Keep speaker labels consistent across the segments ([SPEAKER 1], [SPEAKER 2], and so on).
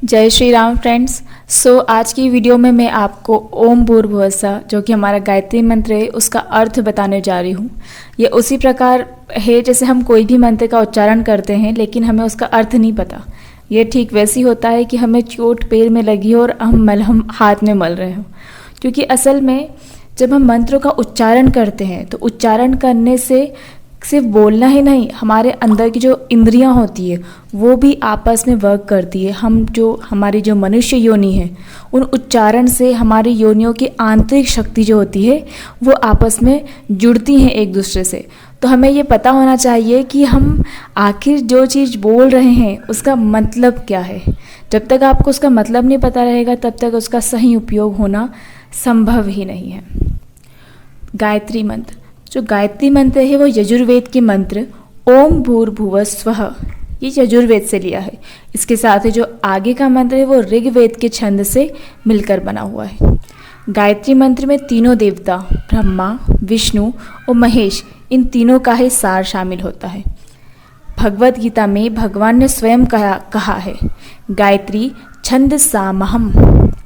[SPEAKER 1] जय श्री राम फ्रेंड्स। आज की वीडियो में मैं आपको ओम भूर्भुवः स्वः जो कि हमारा गायत्री मंत्र है उसका अर्थ बताने जा रही हूँ। ये उसी प्रकार है जैसे हम कोई भी मंत्र का उच्चारण करते हैं लेकिन हमें उसका अर्थ नहीं पता। ये ठीक वैसी होता है कि हमें चोट पैर में लगी हो और हम हाथ में मल रहे हो, क्योंकि असल में जब हम मंत्रों का उच्चारण करते हैं तो उच्चारण करने से सिर्फ बोलना ही नहीं, हमारे अंदर की जो इंद्रियां होती है वो भी आपस में वर्क करती है। हमारी जो मनुष्य योनि है उन उच्चारण से हमारी योनियों की आंतरिक शक्ति जो होती है वो आपस में जुड़ती हैं एक दूसरे से। तो हमें ये पता होना चाहिए कि हम आखिर जो चीज़ बोल रहे हैं उसका मतलब क्या है। जब तक आपको उसका मतलब नहीं पता रहेगा तब तक उसका सही उपयोग होना संभव ही नहीं है। गायत्री मंत्र, जो गायत्री मंत्र है वो यजुर्वेद के मंत्र ओम भूर्भुवः स्वः, ये यजुर्वेद से लिया है। इसके साथ ही जो आगे का मंत्र है वो ऋग्वेद के छंद से मिलकर बना हुआ है। गायत्री मंत्र में तीनों देवता ब्रह्मा, विष्णु और महेश, इन तीनों का ही सार शामिल होता है। भगवद गीता में भगवान ने स्वयं कहा है, गायत्री छंद सामहम,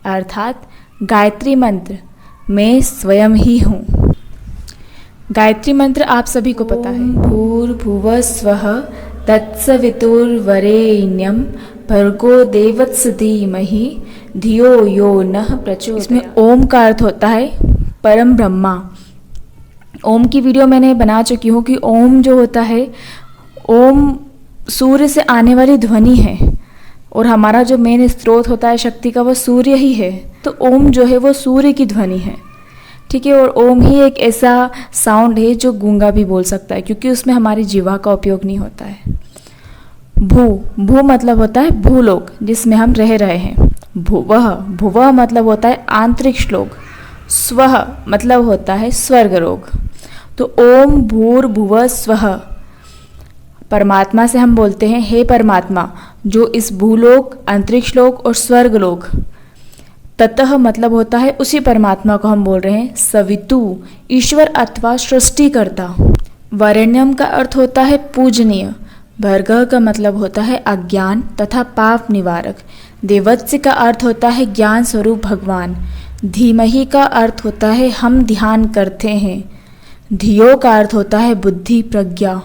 [SPEAKER 1] अर्थात गायत्री मंत्र मैं स्वयं ही हूँ। गायत्री मंत्र आप सभी को पता है, भूर्भुवः स्वः तत्सवितुर्वरेण्यं भर्गो देवस्य धीमहि धियो यो नः प्रचोदयात्। इसमें ओम का अर्थ होता है परम ब्रह्मा। ओम की वीडियो मैंने बना चुकी हूँ कि ओम जो होता है, ओम सूर्य से आने वाली ध्वनि है और हमारा जो मेन स्रोत होता है शक्ति का वो सूर्य ही है। तो ओम जो है वो सूर्य की ध्वनि है, ठीक है। और ओम ही एक ऐसा साउंड है जो गूंगा भी बोल सकता है, क्योंकि उसमें हमारी जीवा का उपयोग नहीं होता है। भू मतलब होता है भूलोक जिसमें हम रह रहे हैं। भुवः मतलब होता है आंतरिक श्लोक। स्वः मतलब होता है स्वर्गलोक। तो ओम भूर्भुवः स्वः, परमात्मा से हम बोलते हैं हे परमात्मा जो इस भूलोक, अंतरिक्ष लोक और स्वर्गलोक, ततः मतलब होता है उसी परमात्मा को हम बोल रहे हैं। सवितु ईश्वर अथवा सृष्टिकर्ता। वरेण्यम का अर्थ होता है पूजनीय। भर्गः का मतलब होता है अज्ञान तथा पाप निवारक। देवस्य का अर्थ होता है ज्ञान स्वरूप भगवान। धीमहि का अर्थ होता है हम ध्यान करते हैं। धियो का अर्थ होता है बुद्धि प्रज्ञा।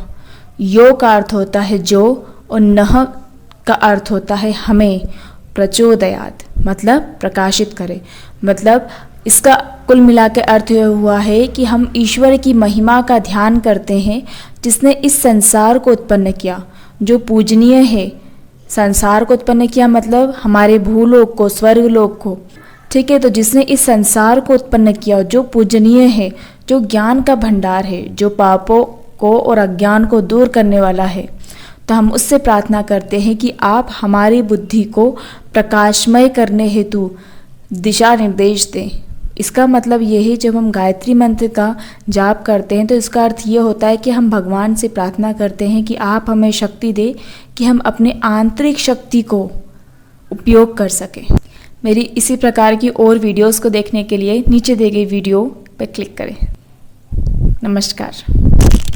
[SPEAKER 1] यो का अर्थ होता है जो, और नह का अर्थ होता है हमें। प्रचोदयात् मतलब प्रकाशित करे। मतलब इसका कुल मिला के अर्थ यह हुआ है कि हम ईश्वर की महिमा का ध्यान करते हैं जिसने इस संसार को उत्पन्न किया, जो पूजनीय है। संसार को उत्पन्न किया मतलब हमारे भूलोक को, स्वर्गलोक को, ठीक है। तो जिसने इस संसार को उत्पन्न किया जो पूजनीय है, जो ज्ञान का भंडार है, जो पापों को और अज्ञान को दूर करने वाला है, तो हम उससे प्रार्थना करते हैं कि आप हमारी बुद्धि को प्रकाशमय करने हेतु दिशा निर्देश दें। इसका मतलब ये है जब हम गायत्री मंत्र का जाप करते हैं तो इसका अर्थ ये होता है कि हम भगवान से प्रार्थना करते हैं कि आप हमें शक्ति दें कि हम अपने आंतरिक शक्ति को उपयोग कर सकें। मेरी इसी प्रकार की और वीडियोस को देखने के लिए नीचे दी गई वीडियो पर क्लिक करें। नमस्कार।